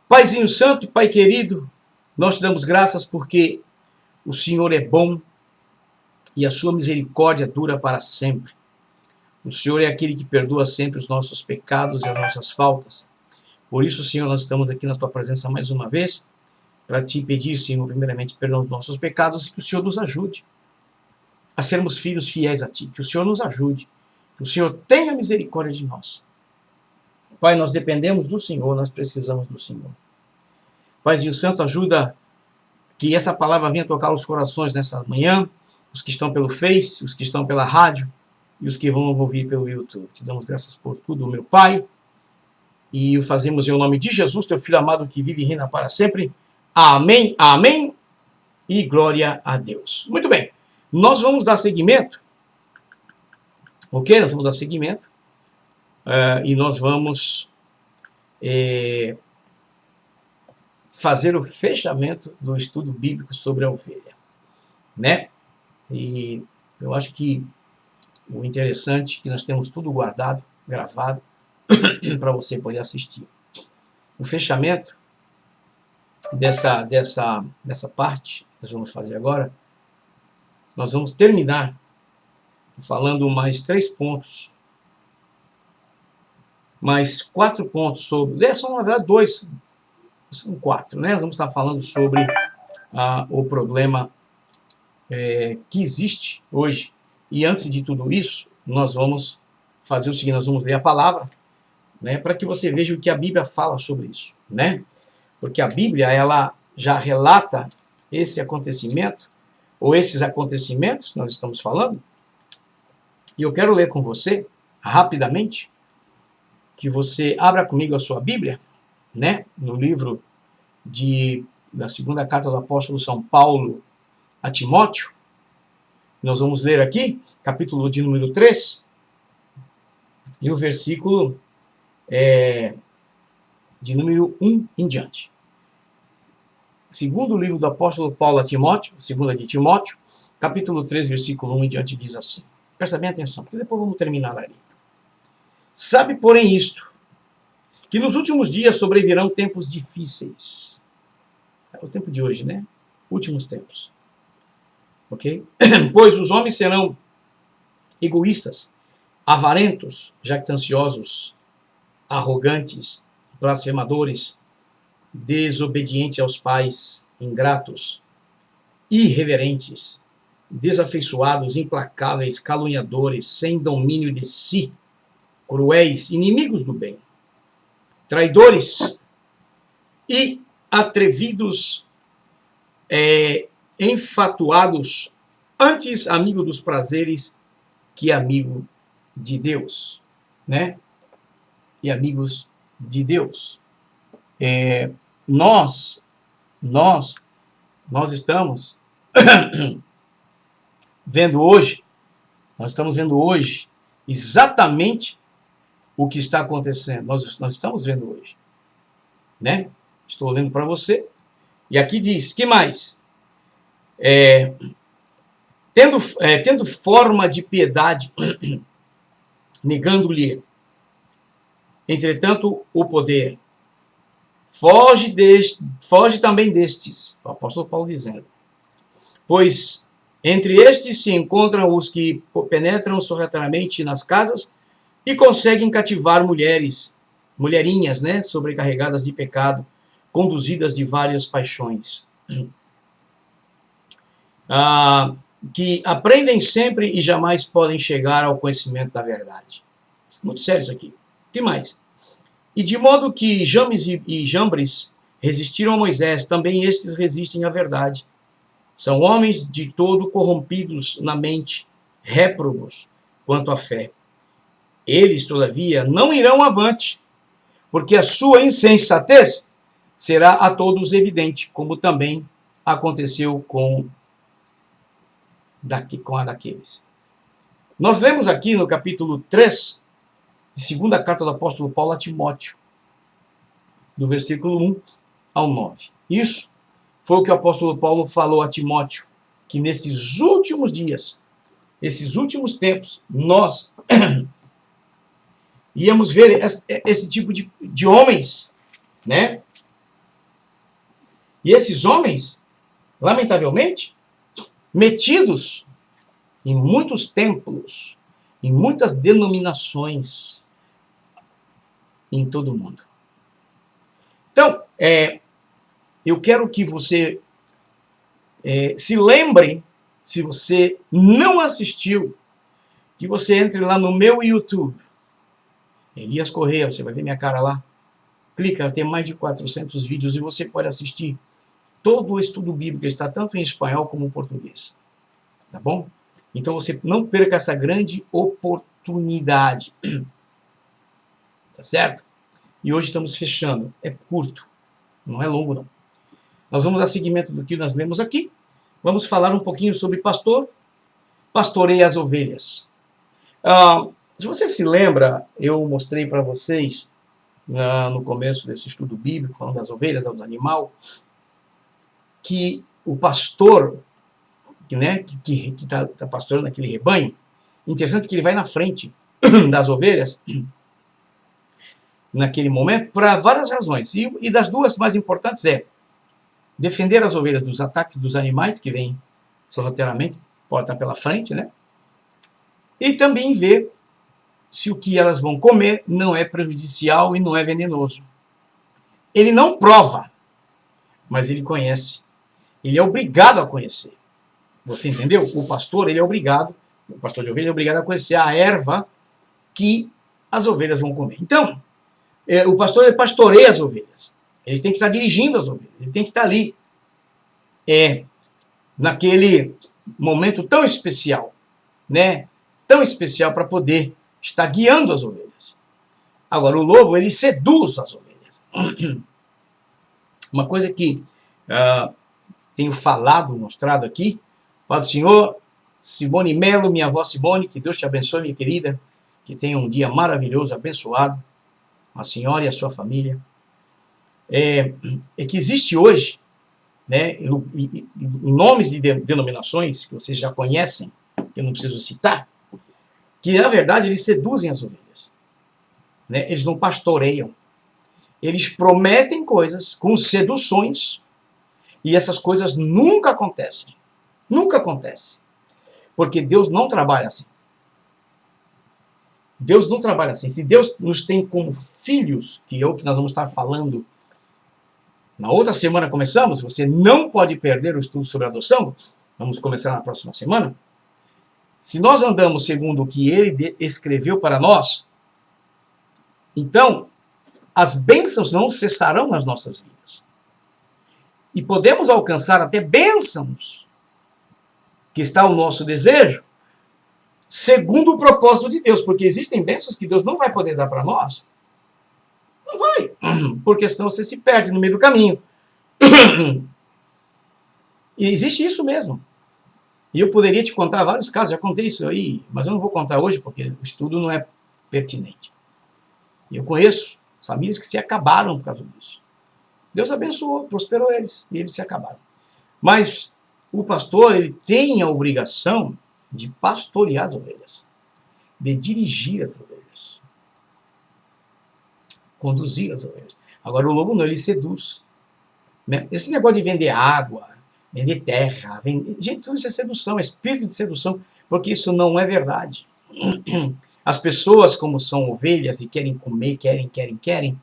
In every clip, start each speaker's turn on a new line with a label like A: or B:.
A: Paizinho Santo, Pai querido, nós te damos graças porque o Senhor é bom e a sua misericórdia dura para sempre. O Senhor é aquele que perdoa sempre os nossos pecados e as nossas faltas. Por isso, Senhor, nós estamos aqui na tua presença mais uma vez para te pedir, Senhor, primeiramente, perdão dos nossos pecados e que o Senhor nos ajude a sermos filhos fiéis a ti. Que o Senhor nos ajude, que o Senhor tenha misericórdia de nós. Pai, nós dependemos do Senhor, nós precisamos do Senhor. Paizinho Santo, ajuda que essa palavra venha tocar os corações nessa manhã, os que estão pelo Face, os que estão pela rádio e os que vão ouvir pelo YouTube. Te damos graças por tudo, meu Pai, e o fazemos em nome de Jesus, teu Filho amado que vive e reina para sempre. Amém, amém e glória a Deus. Muito bem, nós vamos dar seguimento, ok? Nós vamos dar seguimento e nós vamos fazer o fechamento do estudo bíblico sobre a ovelha, né? E eu acho que o interessante é que nós temos tudo guardado, gravado, para você poder assistir. O fechamento dessa parte que nós vamos fazer agora, nós vamos terminar falando mais 3 pontos, mais 4 pontos sobre, são na verdade 2, são 4, né? Nós vamos estar falando sobre o problema que existe hoje. E antes de tudo isso, nós vamos fazer o seguinte, nós vamos ler a palavra, né, para que você veja o que a Bíblia fala sobre isso, né? Porque a Bíblia, ela já relata esse acontecimento, ou esses acontecimentos que nós estamos falando, e eu quero ler com você, rapidamente, que você abra comigo a sua Bíblia, né, no livro da segunda carta do apóstolo São Paulo a Timóteo. Nós vamos ler aqui, capítulo de número 3, e o versículo de número 1 em diante. Segundo livro do apóstolo Paulo a Timóteo, segunda de Timóteo, capítulo 3, versículo 1 em diante, diz assim. Presta bem atenção, porque depois vamos terminar ali. Sabe, porém, isto, que nos últimos dias sobrevirão tempos difíceis. É o tempo de hoje, né? Últimos tempos. Ok? Pois os homens serão egoístas, avarentos, jactanciosos, arrogantes, blasfemadores, desobedientes aos pais, ingratos, irreverentes, desafeiçoados, implacáveis, caluniadores, sem domínio de si, cruéis, inimigos do bem, traidores e atrevidos, enfatuados, antes amigo dos prazeres que amigo de Deus, né? E amigos de Deus. Nós estamos vendo hoje, exatamente o que está acontecendo. Nós estamos vendo hoje, né? Estou lendo para você. E aqui diz, que mais? Tendo forma de piedade, negando-lhe, entretanto, o poder. Foge também destes, o apóstolo Paulo dizendo. Pois entre estes se encontram os que penetram sorrateiramente nas casas e conseguem cativar mulherinhas, né, sobrecarregadas de pecado, conduzidas de várias paixões. Que aprendem sempre e jamais podem chegar ao conhecimento da verdade. Muito sério isso aqui. O que mais? E de modo que James e Jambres resistiram a Moisés, também estes resistem à verdade. São homens de todo corrompidos na mente, réprobos quanto à fé. Eles, todavia, não irão avante, porque a sua insensatez será a todos evidente, como também aconteceu com a daqueles. Nós lemos aqui no capítulo 3, de segunda carta do apóstolo Paulo a Timóteo, do versículo 1 ao 9. Isso foi o que o apóstolo Paulo falou a Timóteo, que nesses últimos dias, esses últimos tempos, nós íamos ver esse tipo de homens, né? E esses homens, lamentavelmente, metidos em muitos templos, em muitas denominações em todo o mundo. Então, eu quero que você se lembre, se você não assistiu, que você entre lá no meu YouTube, Elias Correia, você vai ver minha cara lá. Clica, tem mais de 400 vídeos e você pode assistir todo o estudo bíblico, está tanto em espanhol como em português. Tá bom? Então você não perca essa grande oportunidade. Tá certo? E hoje estamos fechando. É curto, não é longo não. Nós vamos dar seguimento do que nós lemos aqui. Vamos falar um pouquinho sobre pastor. Pastorei as ovelhas. Se você se lembra, eu mostrei para vocês no começo desse estudo bíblico, falando das ovelhas, do animal, que o pastor, né, que está pastorando aquele rebanho, interessante que ele vai na frente das ovelhas naquele momento para várias razões. E das duas mais importantes é defender as ovelhas dos ataques dos animais que vêm sorrateiramente, pode estar pela frente, né? E também ver se o que elas vão comer não é prejudicial e não é venenoso. Ele não prova, mas ele conhece. Ele é obrigado a conhecer. Você entendeu? O pastor, ele é obrigado, o pastor de ovelha é obrigado a conhecer a erva que as ovelhas vão comer. Então, o pastor ele pastoreia as ovelhas. Ele tem que estar dirigindo as ovelhas. Ele tem que estar ali. Naquele momento tão especial, né? Tão especial para poder estar guiando as ovelhas. Agora, o lobo, ele seduz as ovelhas. Uma coisa que tenho falado, mostrado aqui, Pai do Senhor, Simone Melo, minha avó Simone, que Deus te abençoe, minha querida, que tenha um dia maravilhoso, abençoado, a senhora e a sua família. É que existe hoje, né, em nomes de denominações que vocês já conhecem, que eu não preciso citar, que na verdade eles seduzem as ovelhas. Né? Eles não pastoreiam. Eles prometem coisas com seduções e essas coisas nunca acontecem. Nunca acontece. Porque Deus não trabalha assim. Deus não trabalha assim. Se Deus nos tem como filhos, que é o que nós vamos estar falando na outra semana começamos, você não pode perder o estudo sobre adoção, vamos começar na próxima semana. Se nós andamos segundo o que ele escreveu para nós, então as bênçãos não cessarão nas nossas vidas. E podemos alcançar até bênçãos, que está o nosso desejo, segundo o propósito de Deus, porque existem bênçãos que Deus não vai poder dar para nós. Não vai, porque senão você se perde no meio do caminho. E existe isso mesmo. E eu poderia te contar vários casos, já contei isso aí, mas eu não vou contar hoje, porque o estudo não é pertinente. E eu conheço famílias que se acabaram por causa disso. Deus abençoou, prosperou eles, e eles se acabaram. Mas o pastor, ele tem a obrigação de pastorear as ovelhas, de dirigir as ovelhas, conduzir as ovelhas. Agora, o lobo não, ele seduz. Né? Esse negócio de vender água, vender terra, gente, tudo isso é sedução, é espírito de sedução, porque isso não é verdade. As pessoas, como são ovelhas e querem comer, querem,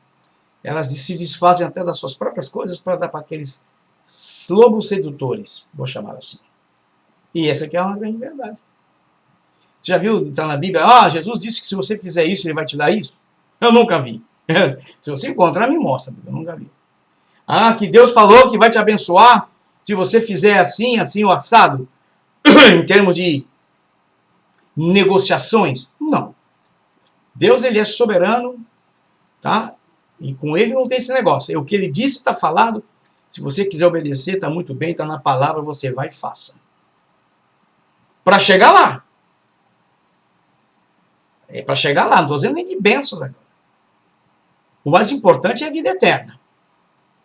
A: elas se desfazem até das suas próprias coisas para dar para aqueles lobos sedutores, vou chamar assim. E essa aqui é uma grande verdade. Você já viu, está na Bíblia, Jesus disse que se você fizer isso, ele vai te dar isso? Eu nunca vi. Se você encontrar, me mostra, eu nunca vi. Que Deus falou que vai te abençoar se você fizer assim, assim, o assado, em termos de negociações. Não. Deus, ele é soberano, tá? E com ele não tem esse negócio. O que ele disse está falado. Se você quiser obedecer, está muito bem, está na palavra, você vai e faça. Para chegar lá. É para chegar lá, não estou dizendo nem de bênçãos agora. O mais importante é a vida eterna.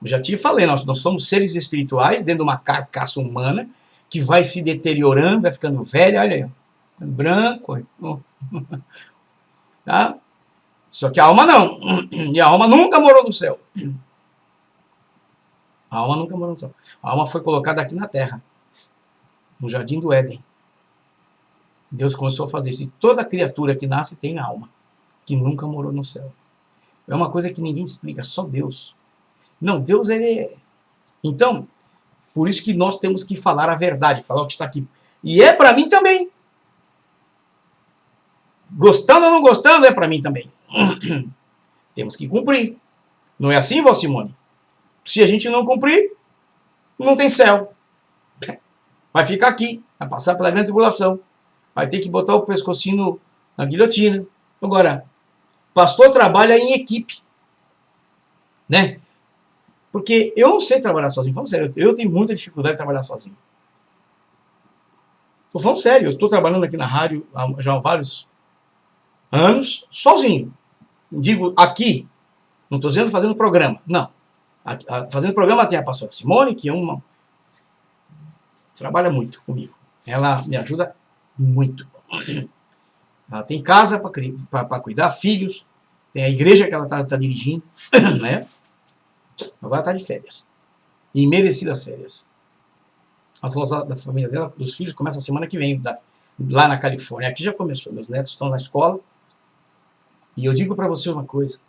A: Eu já te falei, nós somos seres espirituais dentro de uma carcaça humana que vai se deteriorando, vai ficando velha, olha aí, branco. Tá? Só que a alma não. E a alma nunca morou no céu. A alma nunca morou no céu. A alma foi colocada aqui na terra, no jardim do Éden. Deus começou a fazer isso. E toda criatura que nasce tem alma, que nunca morou no céu. É uma coisa que ninguém explica, só Deus. Não, Deus, ele é... Então, por isso que nós temos que falar a verdade, falar o que está aqui. E é para mim também. Gostando ou não gostando, é para mim também. Temos que cumprir. Não é assim, Valsimone? Se a gente não cumprir, não tem céu. Vai ficar aqui, vai passar pela grande tribulação. Vai ter que botar o pescocinho na guilhotina. Agora, pastor trabalha em equipe. Né? Porque eu não sei trabalhar sozinho. Falando sério, eu tenho muita dificuldade de trabalhar sozinho. Estou falando sério, eu estou trabalhando aqui na rádio já há vários anos, sozinho. Digo aqui, não estou dizendo fazendo programa, não. Fazendo programa tem a pastora Simone, que é uma... trabalha muito comigo. Ela me ajuda muito. Ela tem casa para cuidar, filhos, tem a igreja que ela está dirigindo, né? Agora está de férias. E merecidas férias. As aulas da família dela, dos filhos, começam a semana que vem, lá na Califórnia. Aqui já começou, meus netos estão na escola. E eu digo para você uma coisa.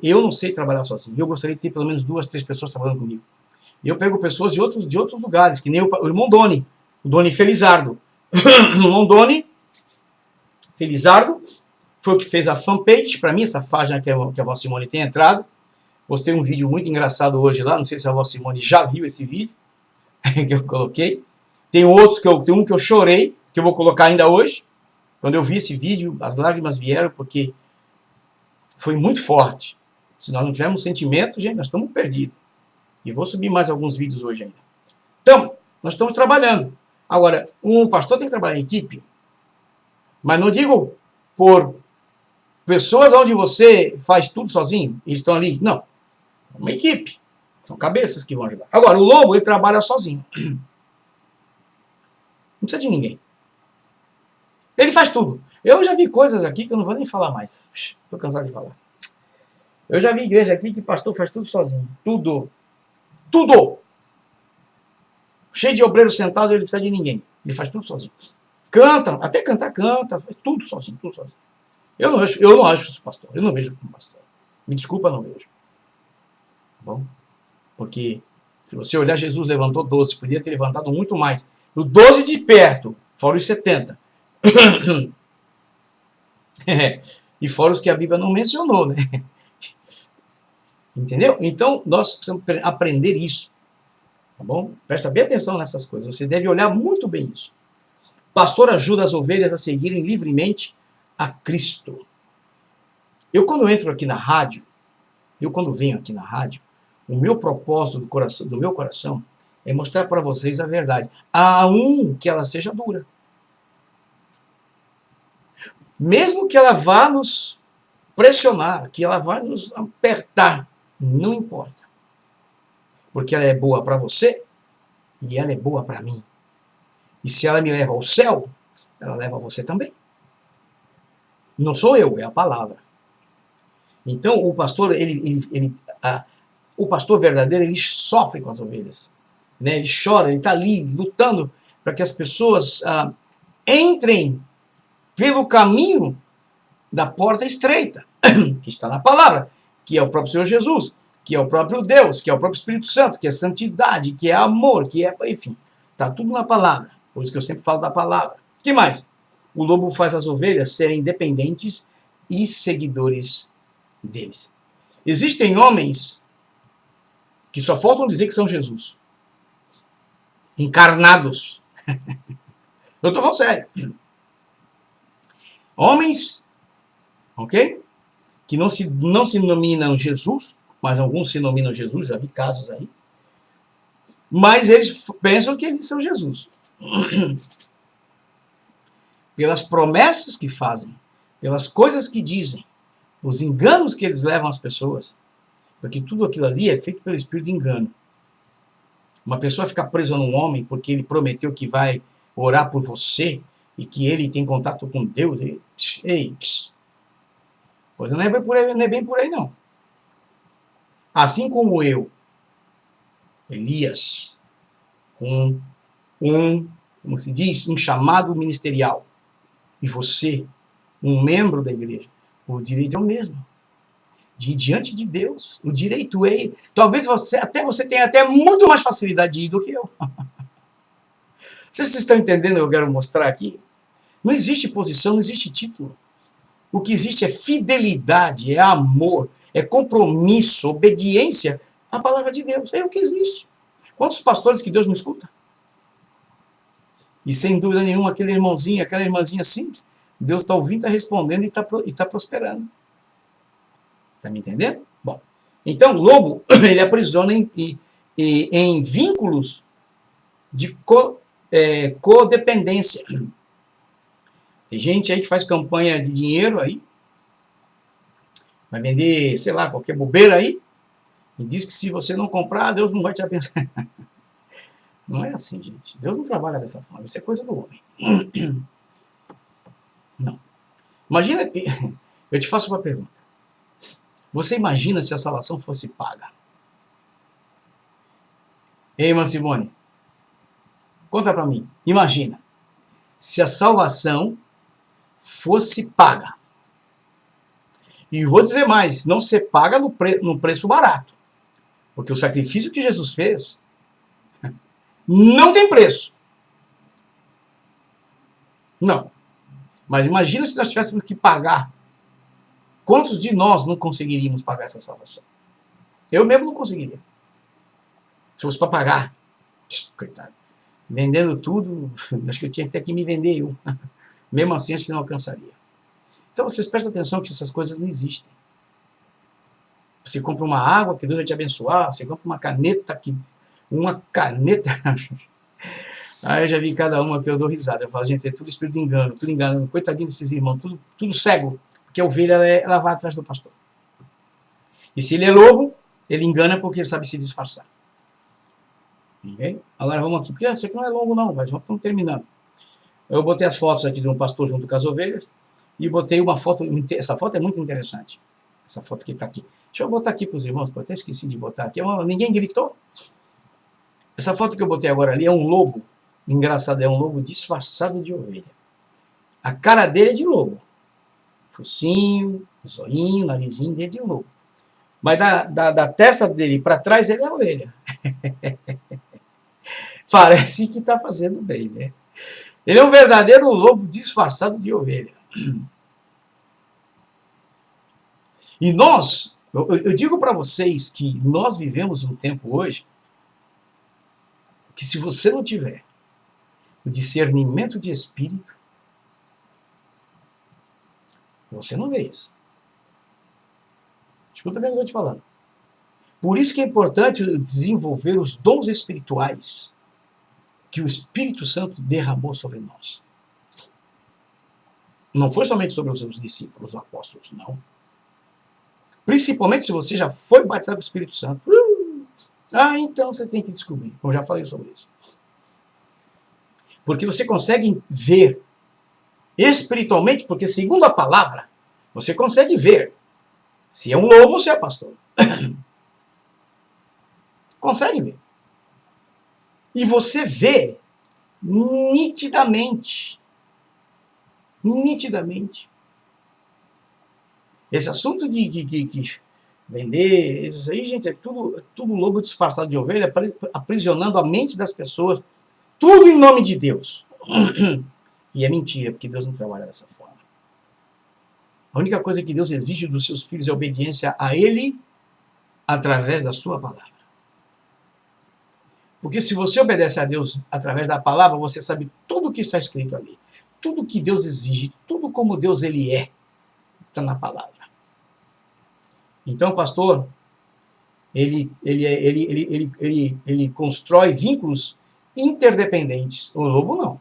A: Eu não sei trabalhar sozinho. Eu gostaria de ter pelo menos 2, 3 pessoas trabalhando comigo. Eu pego pessoas de outros lugares, que nem o irmão Doni, o Doni Felizardo. O irmão Doni Felizardo foi o que fez a fanpage para mim, essa página que a Vó Simone tem entrado. Postei um vídeo muito engraçado hoje lá, não sei se a Vó Simone já viu esse vídeo que eu coloquei. Tem outros tem um que eu chorei, que eu vou colocar ainda hoje. Quando eu vi esse vídeo, as lágrimas vieram porque foi muito forte. Se nós não tivermos sentimento, gente, nós estamos perdidos. E vou subir mais alguns vídeos hoje ainda. Então, nós estamos trabalhando. Agora, um pastor tem que trabalhar em equipe, mas não digo por pessoas onde você faz tudo sozinho e estão ali. Não. É uma equipe. São cabeças que vão ajudar. Agora, o lobo, ele trabalha sozinho. Não precisa de ninguém. Ele faz tudo. Eu já vi coisas aqui que eu não vou nem falar mais. Estou cansado de falar. Eu já vi igreja aqui que pastor faz tudo sozinho. Tudo. Tudo. Cheio de obreiros sentados, ele não precisa de ninguém. Ele faz tudo sozinho. Canta, até cantar, canta. Faz tudo sozinho, tudo sozinho. Eu não acho isso pastor. Eu não vejo como pastor. Me desculpa, não vejo. Tá bom? Porque se você olhar, Jesus levantou 12. Podia ter levantado muito mais. Os 12 de perto, fora os 70. E fora os que a Bíblia não mencionou, né? Entendeu? Então, nós precisamos aprender isso. Tá bom? Presta bem atenção nessas coisas. Você deve olhar muito bem isso. O pastor ajuda as ovelhas a seguirem livremente a Cristo. Eu, quando entro aqui na rádio, quando venho aqui na rádio, o meu propósito do meu coração é mostrar para vocês a verdade. Que ela seja dura. Mesmo que ela vá nos pressionar, que ela vá nos apertar, não importa. Porque ela é boa para você e ela é boa para mim. E se ela me leva ao céu, ela leva você também. Não sou eu, é a palavra. Então, o pastor, o pastor verdadeiro, ele sofre com as ovelhas. Né? Ele chora, ele está ali lutando para que as pessoas entrem pelo caminho da porta estreita, que está na palavra, que é o próprio Senhor Jesus, que é o próprio Deus, que é o próprio Espírito Santo, que é santidade, que é amor, que é, enfim, está tudo na palavra. Por isso que eu sempre falo da palavra. O que mais? O lobo faz as ovelhas serem dependentes e seguidores deles. Existem homens que só faltam dizer que são Jesus. Encarnados. Eu estou falando sério. Homens, ok? Que não se denominam Jesus, mas alguns se denominam Jesus, já vi casos aí. Mas eles pensam que eles são Jesus. Pelas promessas que fazem, pelas coisas que dizem, os enganos que eles levam às pessoas, porque tudo aquilo ali é feito pelo espírito de engano. Uma pessoa ficar presa num homem porque ele prometeu que vai orar por você e que ele tem contato com Deus, coisa não é bem por aí, não. Assim como eu Elias, com como se diz, um chamado ministerial. E você, um membro da igreja, o direito é o mesmo. Diante de Deus, o direito é... Talvez você tenha até muito mais facilidade de ir do que eu. Vocês estão entendendo o que eu quero mostrar aqui? Não existe posição, não existe título. O que existe é fidelidade, é amor, é compromisso, obediência à palavra de Deus. É o que existe. Quantos pastores que Deus não escuta? E sem dúvida nenhuma, aquele irmãozinho, aquela irmãzinha simples, Deus está ouvindo, está respondendo e está prosperando. Está me entendendo? Bom, então o lobo, ele aprisiona em vínculos de codependência. Tem gente aí que faz campanha de dinheiro aí, vai vender, sei lá, qualquer bobeira aí, e diz que se você não comprar, Deus não vai te abençoar. Não é assim, gente. Deus não trabalha dessa forma. Isso é coisa do homem. Não. Imagina, eu te faço uma pergunta. Você imagina se a salvação fosse paga? Ei, irmã Simone, conta para mim. Imagina se a salvação fosse paga. E vou dizer mais, não ser paga no preço barato. Porque o sacrifício que Jesus fez não tem preço. Não. Mas imagina se nós tivéssemos que pagar. Quantos de nós não conseguiríamos pagar essa salvação? Eu mesmo não conseguiria. Se fosse para pagar, coitado, vendendo tudo, acho que eu tinha até que me vender eu. Mesmo assim, acho que não alcançaria. Então, vocês prestem atenção que essas coisas não existem. Você compra uma água, que Deus vai te abençoar. Você compra uma caneta, uma caneta... Aí eu já vi cada uma que eu dou risada. Eu falo, gente, é tudo espírito de engano, tudo enganando. Coitadinho desses irmãos, tudo cego. Porque a ovelha, ela vai atrás do pastor. E se ele é lobo, ele engana porque ele sabe se disfarçar. Okay? Agora vamos aqui. Porque isso aqui não é longo não, mas vamos terminando. Eu botei as fotos aqui de um pastor junto com as ovelhas. E botei uma foto, essa foto é muito interessante. Essa foto que está aqui. Deixa eu botar aqui para os irmãos, porque eu até esqueci de botar aqui. Ninguém gritou. Essa foto que eu botei agora ali é um lobo. Engraçado, é um lobo disfarçado de ovelha. A cara dele é de lobo. Focinho, zoinho, narizinho dele de lobo. Mas da testa dele para trás ele é ovelha. Parece que está fazendo bem, né? Ele é um verdadeiro lobo disfarçado de ovelha. E nós, eu digo para vocês que nós vivemos um tempo hoje que se você não tiver o discernimento de espírito, você não vê isso. Escuta bem o que eu estou te falando. Por isso que é importante desenvolver os dons espirituais que o Espírito Santo derramou sobre nós. Não foi somente sobre os discípulos, os apóstolos, não. Principalmente se você já foi batizado com o Espírito Santo. Então você tem que descobrir. Eu já falei sobre isso. Porque você consegue ver espiritualmente, porque segundo a palavra, você consegue ver se é um lobo ou se é pastor. Consegue ver. E você vê nitidamente. Nitidamente. Esse assunto de vender, isso aí, gente, é tudo lobo disfarçado de ovelha, aprisionando a mente das pessoas. Tudo em nome de Deus. E é mentira, porque Deus não trabalha dessa forma. A única coisa que Deus exige dos seus filhos é obediência a Ele através da sua palavra. Porque se você obedece a Deus através da palavra, você sabe tudo o que está escrito ali. Tudo que Deus exige, tudo como Deus ele é, está na palavra. Então, pastor, ele constrói vínculos interdependentes. O lobo não.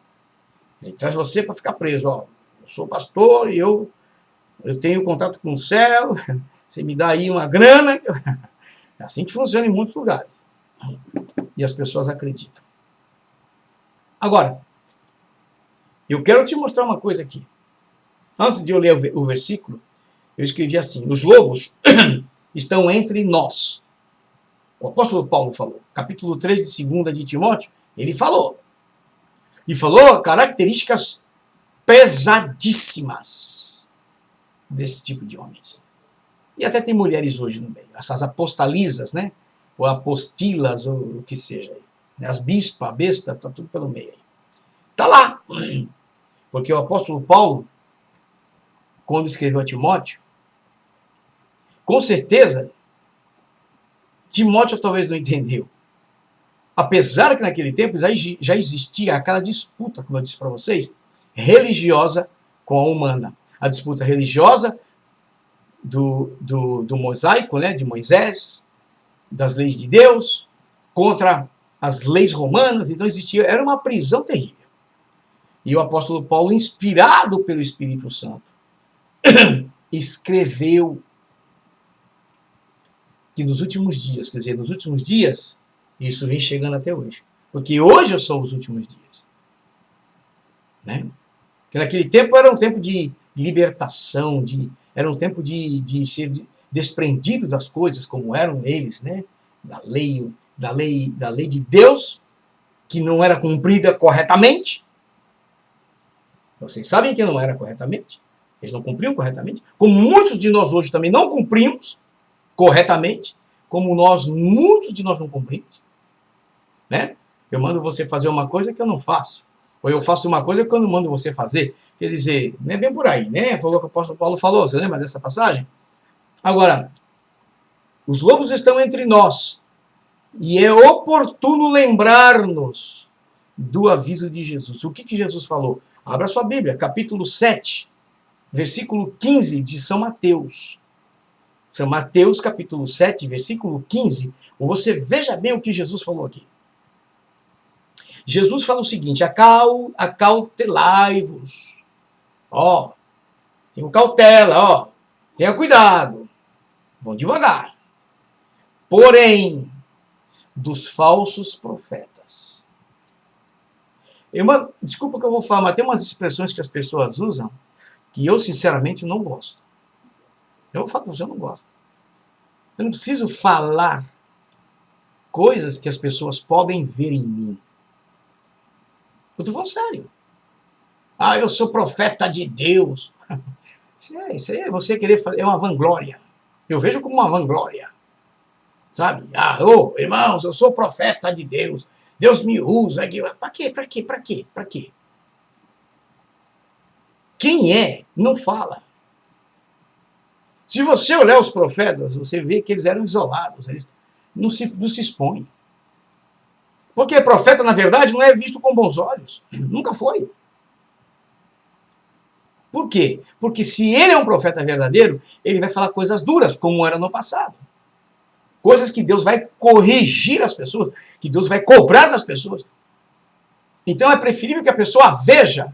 A: Ele traz você para ficar preso. Ó, eu sou pastor e eu tenho contato com o céu, você me dá aí uma grana. É assim que funciona em muitos lugares. E as pessoas acreditam. Agora, eu quero te mostrar uma coisa aqui. Antes de eu ler o versículo, eu escrevi assim: os lobos estão entre nós. O apóstolo Paulo falou. Capítulo 3 de 2 de Timóteo, ele falou. E falou características pesadíssimas desse tipo de homens. E até tem mulheres hoje no meio. As apostalisas, né? Ou apostilas, ou o que seja. As bispas, a besta, está tudo pelo meio aí. Está lá. Porque o apóstolo Paulo, quando escreveu a Timóteo, com certeza, Timóteo talvez não entendeu. Apesar que naquele tempo já existia aquela disputa, como eu disse para vocês, religiosa com a humana. A disputa religiosa do mosaico, né, de Moisés, das leis de Deus, contra as leis romanas. Então era uma prisão terrível. E o apóstolo Paulo, inspirado pelo Espírito Santo, escreveu que nos últimos dias, quer dizer, nos últimos dias, isso vem chegando até hoje. Porque hoje são os últimos dias. Né? Porque naquele tempo era um tempo de libertação, era um tempo de ser desprendido das coisas como eram eles, né? Da lei de Deus, que não era cumprida corretamente. Vocês sabem que não era corretamente. Eles não cumpriam corretamente. Como muitos de nós hoje também não cumprimos corretamente, como muitos de nós não cumprimos. Né? Eu mando você fazer uma coisa que eu não faço. Ou eu faço uma coisa que eu não mando você fazer. Quer dizer, não é bem por aí, né? Foi o que o apóstolo Paulo falou. Você lembra dessa passagem? Agora, os lobos estão entre nós. E é oportuno lembrar-nos do aviso de Jesus. O que Jesus falou? Abra sua Bíblia, capítulo 7, versículo 15 de São Mateus. São Mateus, capítulo 7, versículo 15. Você veja bem o que Jesus falou aqui. Jesus fala o seguinte: acautelai-vos. Ó, tenha cautela, ó. Tenha cuidado. Vão devagar. Porém, dos falsos profetas. Irmã, desculpa que eu vou falar, mas tem umas expressões que as pessoas usam que eu, sinceramente, não gosto. Eu vou falar com você, eu não gosto. Eu não preciso falar coisas que as pessoas podem ver em mim. Eu estou falando sério. Ah, eu sou profeta de Deus. Isso aí é você querer fazer, é uma vanglória. Eu vejo como uma vanglória. Sabe? Ah, irmãos, eu sou profeta de Deus. Deus me usa. Para quê? Para quê? Para quê? Para quê? Quem é, não fala. Se você olhar os profetas, você vê que eles eram isolados. Eles não se expõem. Porque profeta, na verdade, não é visto com bons olhos. Nunca foi. Por quê? Porque se ele é um profeta verdadeiro, ele vai falar coisas duras, como era no passado. Coisas que Deus vai corrigir as pessoas, que Deus vai cobrar das pessoas. Então é preferível que a pessoa veja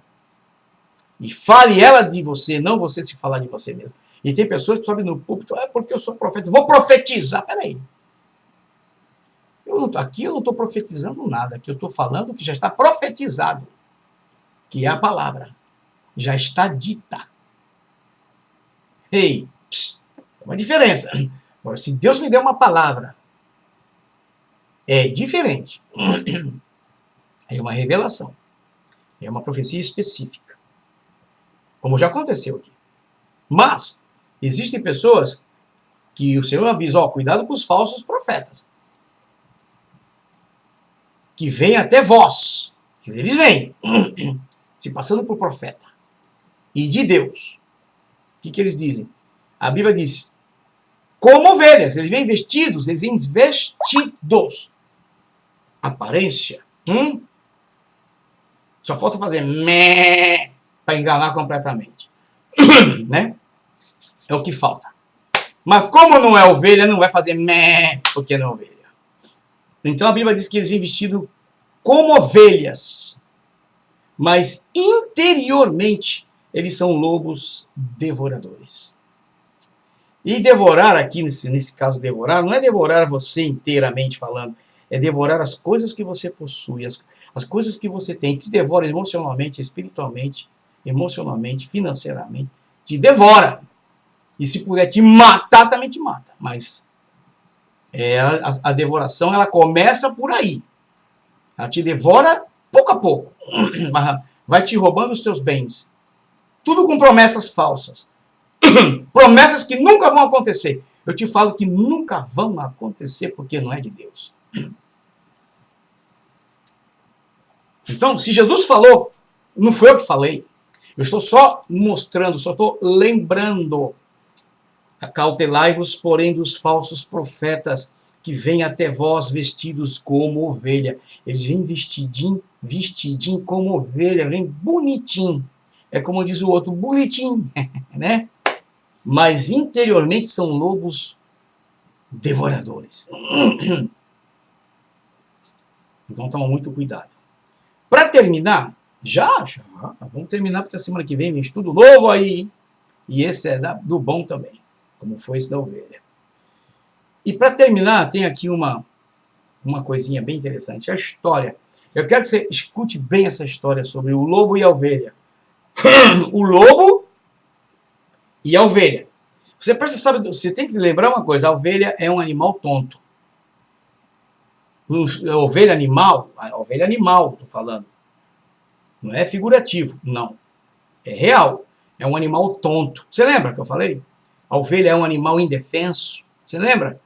A: e fale ela de você, não você se falar de você mesmo. E tem pessoas que sobem no púlpito, porque eu sou profeta, vou profetizar. Peraí. Aqui eu não estou profetizando nada, aqui eu estou falando que já está profetizado, que é a palavra. Já está dita. Ei, é uma diferença. Agora, se Deus me der uma palavra, é diferente. É uma revelação. É uma profecia específica. Como já aconteceu aqui. Mas, existem pessoas que o Senhor avisa, cuidado com os falsos profetas. Que vêm até vós. Quer dizer, eles vêm se passando por profeta. E de Deus. O que eles dizem? A Bíblia diz, como ovelhas, eles vêm vestidos, eles vêm vestidos. Aparência. Só falta fazer mé para enganar completamente. Né? É o que falta. Mas como não é ovelha, não vai fazer mé porque não é ovelha. Então a Bíblia diz que eles vêm vestidos como ovelhas. Mas interiormente eles são lobos devoradores. E devorar aqui, nesse caso devorar, não é devorar você inteiramente falando, é devorar as coisas que você possui, as coisas que você tem, te devora emocionalmente, espiritualmente, emocionalmente, financeiramente, te devora. E se puder te matar, também te mata. Mas A devoração, ela começa por aí. Ela te devora pouco a pouco. Vai te roubando os teus bens. Tudo com promessas falsas. Promessas que nunca vão acontecer. Eu te falo que nunca vão acontecer porque não é de Deus. Então, se Jesus falou, não foi eu que falei. Eu estou só mostrando, só estou lembrando. Acautelai-vos, porém, dos falsos profetas que vêm até vós vestidos como ovelha. Eles vêm vestidinho como ovelha, vêm bonitinho. É como diz o outro, bonitinho, né? Mas interiormente são lobos devoradores. Então toma muito cuidado. Para terminar, já, vamos terminar porque a semana que vem vem estudo novo aí. E esse é do bom também, como foi esse da ovelha. E para terminar, tem aqui uma coisinha bem interessante, a história. Eu quero que você escute bem essa história sobre o lobo e a ovelha. O lobo e a ovelha. Você tem que lembrar uma coisa, a ovelha é um animal tonto. A ovelha animal, estou falando. Não é figurativo, não. É real. É um animal tonto. Você lembra que eu falei? A ovelha é um animal indefenso. Você lembra?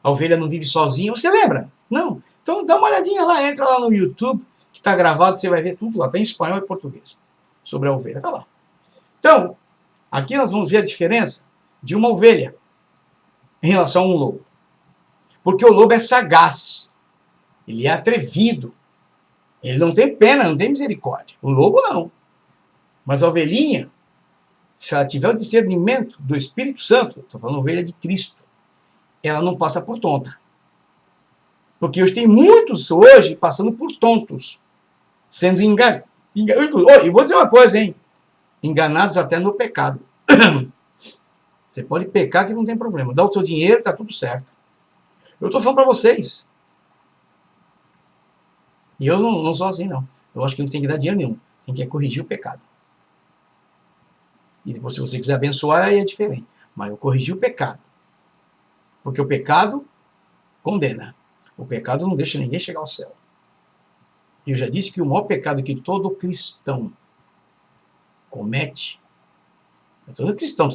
A: A ovelha não vive sozinha. Você lembra? Não. Então dá uma olhadinha lá, entra lá no YouTube, que está gravado, você vai ver tudo lá. Tem espanhol e português sobre a ovelha. Está lá. Então, aqui nós vamos ver a diferença de uma ovelha em relação a um lobo. Porque o lobo é sagaz. Ele é atrevido. Ele não tem pena, não tem misericórdia. O lobo não. Mas a ovelhinha, se ela tiver o discernimento do Espírito Santo, estou falando ovelha de Cristo, ela não passa por tonta. Porque hoje tem muitos hoje passando por tontos, sendo enganados. E vou dizer uma coisa, hein? Enganados até no pecado. Você pode pecar que não tem problema. Dá o seu dinheiro, está tudo certo. Eu estou falando para vocês. E eu não sou assim, não. Eu acho que não tem que dar dinheiro nenhum. Tem que corrigir o pecado. E se você quiser abençoar, aí é diferente. Mas eu corrigi o pecado. Porque o pecado condena. O pecado não deixa ninguém chegar ao céu. E eu já disse que o maior pecado que todo cristão comete, todo cristão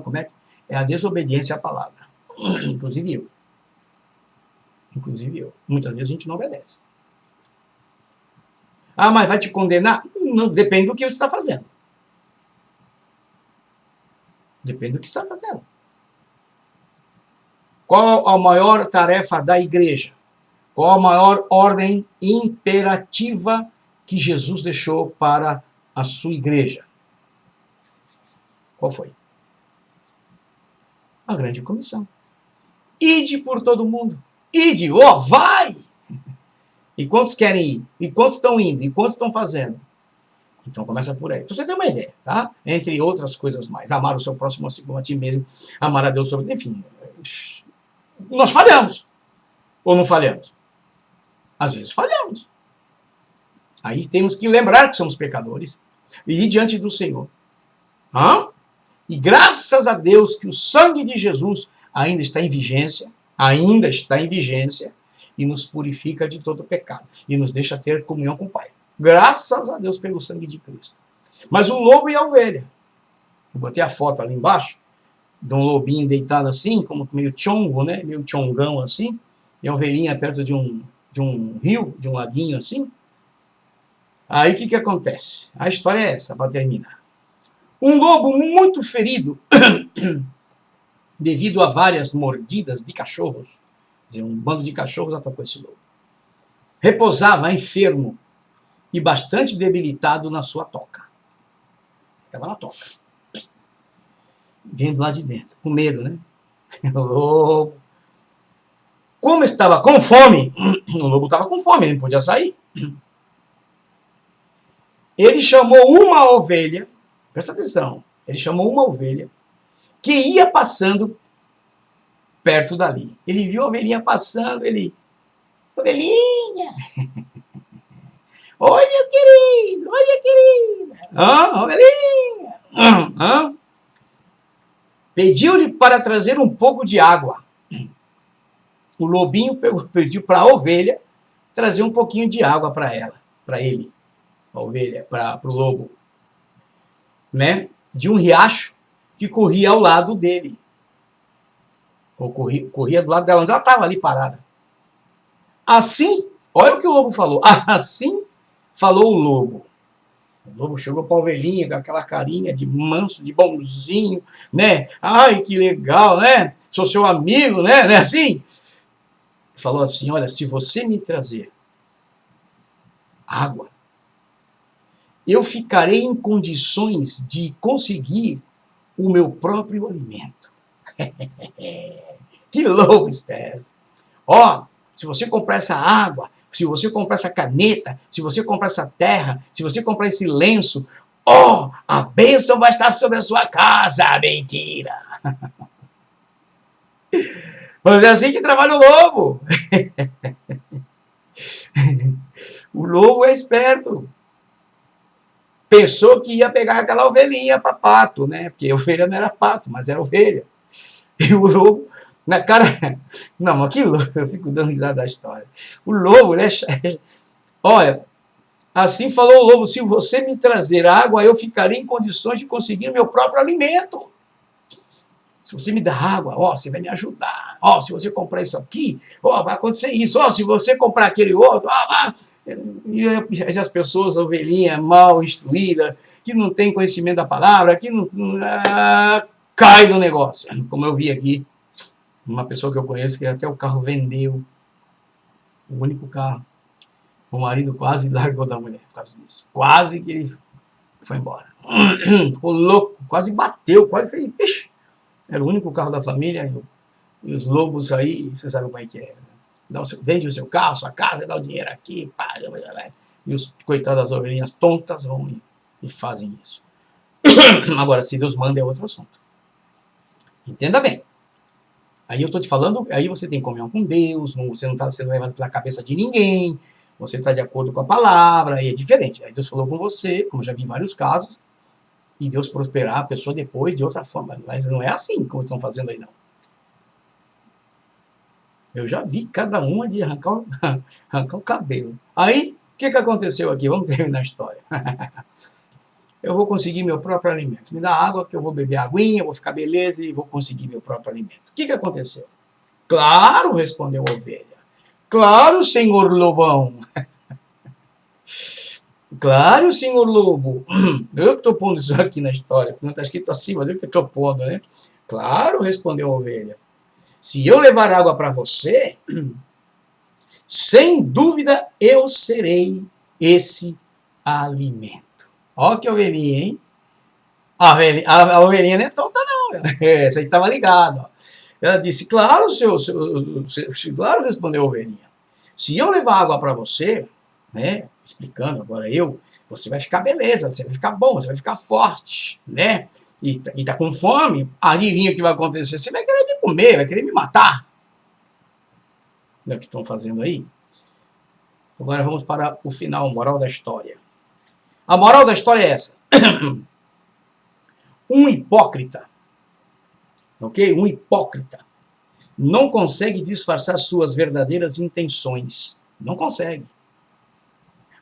A: comete, é a desobediência à palavra. Inclusive eu. Muitas vezes a gente não obedece. Ah, mas vai te condenar? Não, depende do que você está fazendo. Depende do que você está fazendo. Qual a maior tarefa da igreja? Qual a maior ordem imperativa que Jesus deixou para a sua igreja? Qual foi? A grande comissão. Ide por todo mundo. Ide, vai! E quantos querem ir? E quantos estão indo? E quantos estão fazendo? Então começa por aí. Pra você ter uma ideia, tá? Entre outras coisas mais. Amar o seu próximo assim como a ti mesmo. Amar a Deus sobre... Enfim. Nós falhamos. Ou não falhamos? Às vezes falhamos. Aí temos que lembrar que somos pecadores e ir diante do Senhor. E graças a Deus que o sangue de Jesus ainda está em vigência, e nos purifica de todo pecado, e nos deixa ter comunhão com o Pai. Graças a Deus pelo sangue de Cristo. Mas o lobo e a ovelha. Eu botei a foto ali embaixo, de um lobinho deitado assim, como meio chongo, né? Meio chongão assim, e a ovelhinha perto de um rio, de um laguinho assim. Aí o que acontece? A história é essa, para terminar. Um lobo muito ferido, devido a várias mordidas de cachorros, quer dizer, um bando de cachorros atacou esse lobo. Repousava enfermo e bastante debilitado na sua toca. Estava na toca. Vindo lá de dentro, com medo, né? O lobo. Como estava com fome, o lobo estava com fome, ele não podia sair. Ele chamou uma ovelha, presta atenção, ele chamou uma ovelha que ia passando perto dali. Ele viu a ovelhinha passando, ovelhinha! Oi, meu querido! Oi, minha querida! Ovelhinha! Pediu-lhe para trazer um pouco de água. o lobinho pediu para a ovelha trazer um pouquinho de água para ela, para ele, a ovelha, para o lobo, né? De um riacho que corria ao lado dele. Ou corria do lado dela, onde ela estava ali parada. Assim, olha o que o lobo falou. Assim falou o lobo. O lobo chegou para a ovelhinha com aquela carinha de manso, de bonzinho, né? Ai, que legal, né? Sou seu amigo, né? Não é assim? Falou assim, olha, se você me trazer água, eu ficarei em condições de conseguir o meu próprio alimento. Que lobo esperto. Ó, se você comprar essa água, se você comprar essa caneta, se você comprar essa terra, se você comprar esse lenço, ó, a bênção vai estar sobre a sua casa. Mentira. Mas é assim que trabalha o lobo. O lobo é esperto. Pensou que ia pegar aquela ovelhinha para pato, né? Porque a ovelha não era pato, mas era ovelha. E o lobo, na cara. Não, mas que lobo, eu fico dando risada da história. O lobo, né? Olha, assim falou o lobo: se você me trazer água, eu ficarei em condições de conseguir o meu próprio alimento. Se você me dá água, ó, você vai me ajudar. Ó, se você comprar isso aqui, ó, vai acontecer isso. Ó, se você comprar aquele outro, ó, e as pessoas, a ovelhinha mal instruída, que não tem conhecimento da palavra, que não cai do negócio. Como eu vi aqui, uma pessoa que eu conheço que até o carro vendeu, o único carro. O marido quase largou da mulher por causa disso. Quase que ele foi embora. Ficou louco, quase bateu, quase fez. Ixi, era o único carro da família. E os lobos aí, você sabe como é que é. Vende o seu carro, sua casa, dá o dinheiro aqui. Pá, e os coitados das ovelhinhas tontas vão e fazem isso. Agora, se Deus manda, é outro assunto. Entenda bem. Aí eu estou te falando, aí você tem comunhão com Deus, você não está sendo levado pela cabeça de ninguém, você está de acordo com a palavra, aí é diferente. Aí Deus falou com você, como já vi em vários casos, e Deus prosperar a pessoa depois de outra forma. Mas não é assim como estão fazendo aí, não. Eu já vi cada uma de arrancar o cabelo. Aí, o que aconteceu aqui? Vamos terminar a história. Eu vou conseguir meu próprio alimento. Me dá água, que eu vou beber aguinha, vou ficar beleza e vou conseguir meu próprio alimento. O que aconteceu? Claro, respondeu a ovelha. Claro, senhor lobão. Claro, senhor lobo. Eu estou pondo isso aqui na história, não está escrito assim, mas eu que estou pondo, né? Claro, respondeu a ovelha. Se eu levar água para você, sem dúvida eu serei esse alimento. Ó que ovelhinha, hein? A ovelhinha não é tonta, não. Essa aí estava ligada. Ela disse, claro, claro, respondeu a ovelhinha. Se eu levar água para você, né, explicando agora você vai ficar beleza, você vai ficar bom, você vai ficar forte, né? E tá com fome, adivinha o que vai acontecer? Você vai querer me comer, vai querer me matar. Não é o que estão fazendo aí? Agora vamos para o final, moral da história. A moral da história é essa. Um hipócrita, ok? Um hipócrita não consegue disfarçar suas verdadeiras intenções. Não consegue.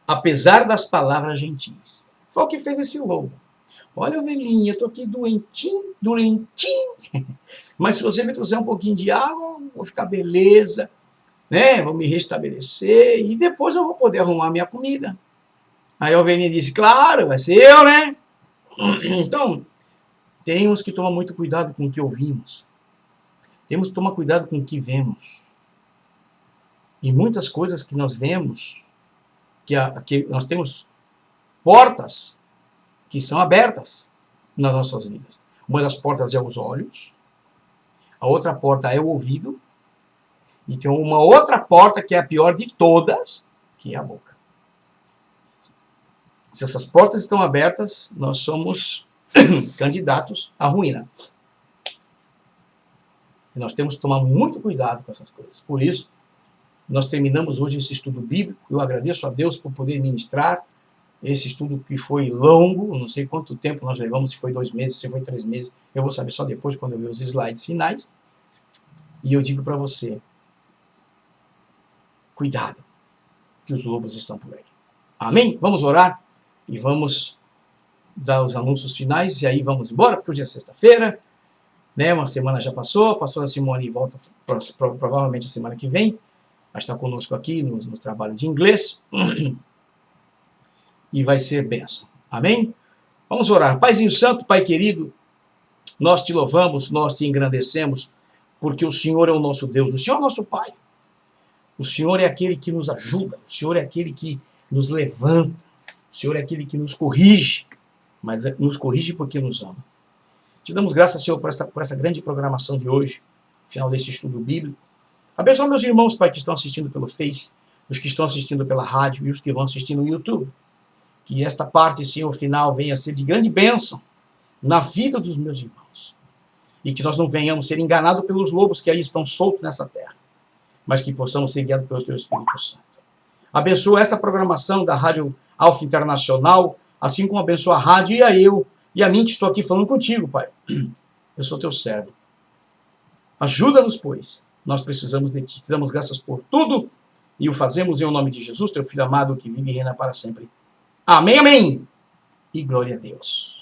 A: Apesar das palavras gentis. Foi o que fez esse lobo. Olha, ovelhinha, eu tô aqui doentinho, mas se você me trouxer um pouquinho de água, eu vou ficar beleza, né? Vou me restabelecer e depois eu vou poder arrumar minha comida. Aí a ovelhinha disse, claro, vai ser eu, né? Então, temos que tomar muito cuidado com o que ouvimos. Temos que tomar cuidado com o que vemos. E muitas coisas que nós vemos, que nós temos portas que são abertas nas nossas vidas. Uma das portas é os olhos, a outra porta é o ouvido, e tem uma outra porta que é a pior de todas, que é a boca. Se essas portas estão abertas, nós somos candidatos à ruína. E nós temos que tomar muito cuidado com essas coisas. Por isso, nós terminamos hoje esse estudo bíblico. Eu agradeço a Deus por poder ministrar esse estudo que foi longo, não sei quanto tempo nós levamos, se foi 2 meses, se foi 3 meses, eu vou saber só depois, quando eu ver os slides finais. E eu digo para você, cuidado, que os lobos estão por aí. Amém? Vamos orar e vamos dar os anúncios finais e aí vamos embora, porque hoje é sexta-feira, né? Uma semana já passou, a pastora Simone volta provavelmente a semana que vem, vai estar conosco aqui no trabalho de inglês e vai ser bênção. Amém? Vamos orar. Paizinho Santo, Pai querido, nós te louvamos, nós te engrandecemos, porque o Senhor é o nosso Deus, o Senhor é o nosso Pai. O Senhor é aquele que nos ajuda, o Senhor é aquele que nos levanta, o Senhor é aquele que nos corrige, mas nos corrige porque nos ama. Te damos graças, Senhor, por essa grande programação de hoje, no final desse estudo bíblico. Abençoa meus irmãos, Pai, que estão assistindo pelo Face, os que estão assistindo pela rádio e os que vão assistir no YouTube. Que esta parte, Senhor, final venha a ser de grande bênção na vida dos meus irmãos. E que nós não venhamos ser enganados pelos lobos que aí estão soltos nessa terra, mas que possamos ser guiados pelo Teu Espírito Santo. Abençoa esta programação da Rádio Alfa Internacional, assim como abençoa a rádio e a mim que estou aqui falando contigo, Pai. Eu sou Teu servo. Ajuda-nos, pois. Nós precisamos de Ti. Te damos graças por tudo e o fazemos em nome de Jesus, Teu Filho amado, que vive e reina para sempre. Amém, amém. E glória a Deus.